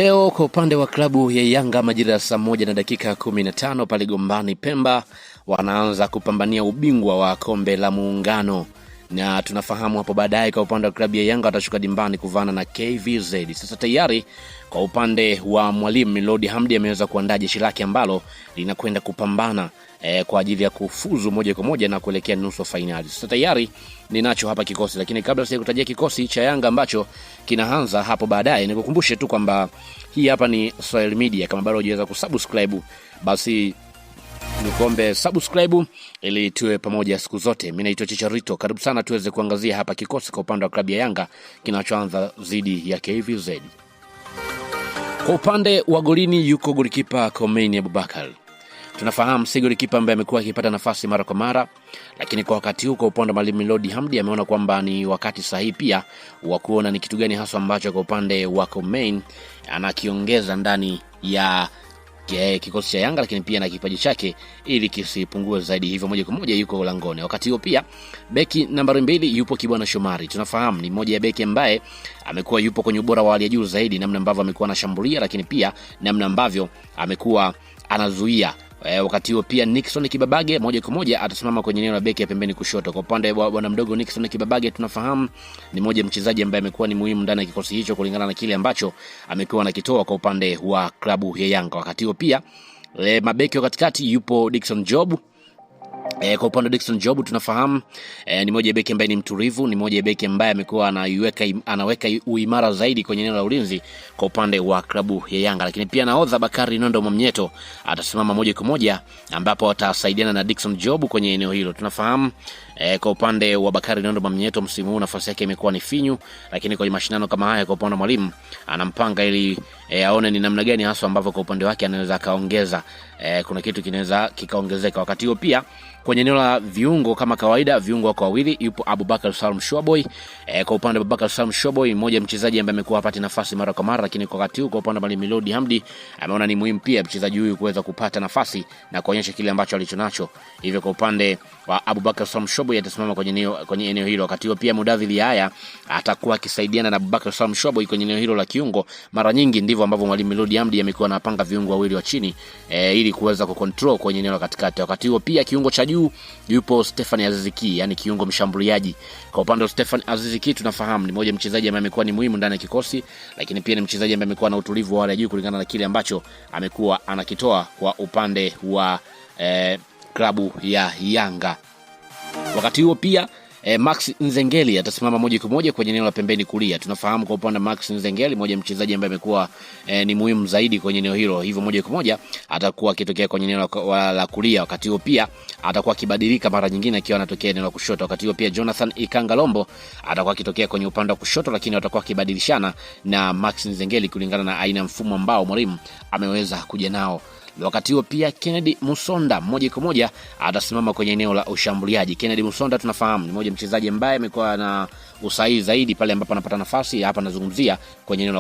Leo kwa upande wa klabu ya Yanga majira ya saa 1:15 pale Gombani Pemba wanaanza kupambania ubingwa wa kombe la Muungano. Na tunafahamu hapo baadaye kwa upande wa klabu ya Yanga watashuka dimbani kuvana na KVZ. Sasa tayari kwa upande wa mwalimu Melody Hamdi ameweza kuandaa jeshi lake ambalo linakwenda kupambana kwa ajili ya kufuzu moja kwa moja na kuelekea nusu finali. Sasa tayari ninacho hapa kikosi, lakini kabla sijakutajia kikosi cha Yanga ambacho kinaanza hapo baadaye, nikukumbushe tu kwamba hii hapa ni Swahili Media. Kama bado hujaweza kusubscribe, basi nikombe subscribe ili tuwe pamoja siku zote. Mimi naitwa Chicharito. Karibu sana tuweze kuangazia hapa kikosi kwa upande wa klabu ya Yanga kinachoanza dhidi ya KVZ. Kwa upande wa golini yuko golikipa Komeini Abubakar. Tunafahamu si golikipa ambaye amekuwa akipata nafasi mara kwa mara, lakini kwa wakati huu kwa upande wa mwalimu Melody Hamdi ameona kwamba ni wakati sahihi pia wa kuona ni kitu gani hasa ambacho kwa upande wa Komeini anakiongeza ndani ya kikosi cha Yanga, lakini pia na kipaji chake ili kisipungue zaidi. Hivyo moja kwa moja yuko langoni. Wakati huo pia beki nambari 2 yupo Kibwana Shomari. Tunafahamu ni mmoja ya beki ambaye amekuwa yupo kwenye ubora wa hali ya juu zaidi, namna ambavyo amekuwa anashambulia, lakini pia namna ambavyo amekuwa anazuia. Wakati huo pia Nixon Kibabage moja kwa moja atasimama kwenye eneo la beki ya pembeni kushoto. Kwa upande wa bwana mdogo Nixon Kibabage tunafahamu ni mmoja mchezaji ambaye amekuwa ni muhimu ndani ya kikosi hicho kulingana na kile ambacho amekuwa anakitoa kwa upande wa klabu ya Yanga. Wakati huo pia mabeki wa katikati yupo Dickson Job. Kwa upande wa Dickson Job tunafahamu ni moja ya beki ambaye ni mtulivu, ni moja ya beki ambaye amekuwa anaweka uimara zaidi kwenye eneo la ulinzi kwa upande wa klabu ya Yanga. Lakini pia nahodha Bakari Nondo Mwamnyeto atasimama moja kwa moja ambapo watasaidiana na Dickson Job kwenye eneo hilo. Tunafahamu kwa upande wa Bakari Nondo Mwamnyeto msimu huu nafasi yake imekuwa ni finyu, lakini kwa mashindano kama haya kwa upande wa mwalimu anampanga ili aone ni namna gani hasa ambavyo kwa upande wake anaweza kaongeza kuna kitu kinaweza kikaongezeka. Wakati huo pia kwenye eneo la viungo kama kawaida viungo wako wawili, yupo Abubakar Salum Shoboy. Kwa upande wa Abubakar Salum Shoboy mmoja mchezaji ambaye amekuwa hapati nafasi mara kwa mara, lakini kwa wakati huu kwa upande wa Melody Hamdi ameona ni muhimu pia mchezaji huyu kuweza kupata nafasi na kuonyesha kile ambacho alichonacho. Hivyo kwa upande wa Abubakar Salum Shoboy atasimama kwenye eneo hilo. Wakati huo pia Mudavili haya atakuwa akisaidiana na Abubakar Salum Shoboy kwenye eneo hilo la kiungo. Mara nyingi ndivyo ambavyo mwalimu Melody Hamdi amekuwa anapanga viungo wawili wa chini ili kuweza kucontrol kwenye eneo la katikati. Wakati huo pia kiungo cha juu yupo Stefan Aziz Ki, yani kiungo mshambuliaji. Kwa upande wa Stefan Aziz Ki tunafahamu ni mmoja mchezaji ambaye amekuwa ni muhimu ndani ya kikosi, lakini pia ni mchezaji ambaye amekuwa na utulivu wa hali ya juu kulingana na kile ambacho amekuwa anakitoa kwa upande wa klabu ya Yanga. Wakati huo pia Max Nzengeli atasimama moja kwa moja kwenye eneo la pembeni kulia. Tunafahamu kwa upande wa Max Nzengeli mmoja mchezaji ambaye amekuwa ni muhimu zaidi kwenye eneo hilo. Hivyo moja kwa moja atakuwa akitokea kwenye eneo la kulia. Wakati huo pia atakuwa akibadilika mara nyingine akiwa anatokea eneo la kushoto. Wakati huo pia Jonathan Ikangalombo atakuwa akitokea kwenye upande wa kushoto, lakini watakuwa kibadilishana na Max Nzengeli kulingana na aina mfumo ambao mwalimu ameweza kuja nao. Wakati huo pia Kennedy Musonda moja kwa moja atasimama kwenye eneo la ushambuliaji. Kennedy Musonda tunafahamu ni mmoja mchezaji ambaye amekuwa na usahihi zaidi pale ambapo anapata nafasi. Hapa nazungumzia kwenye eneo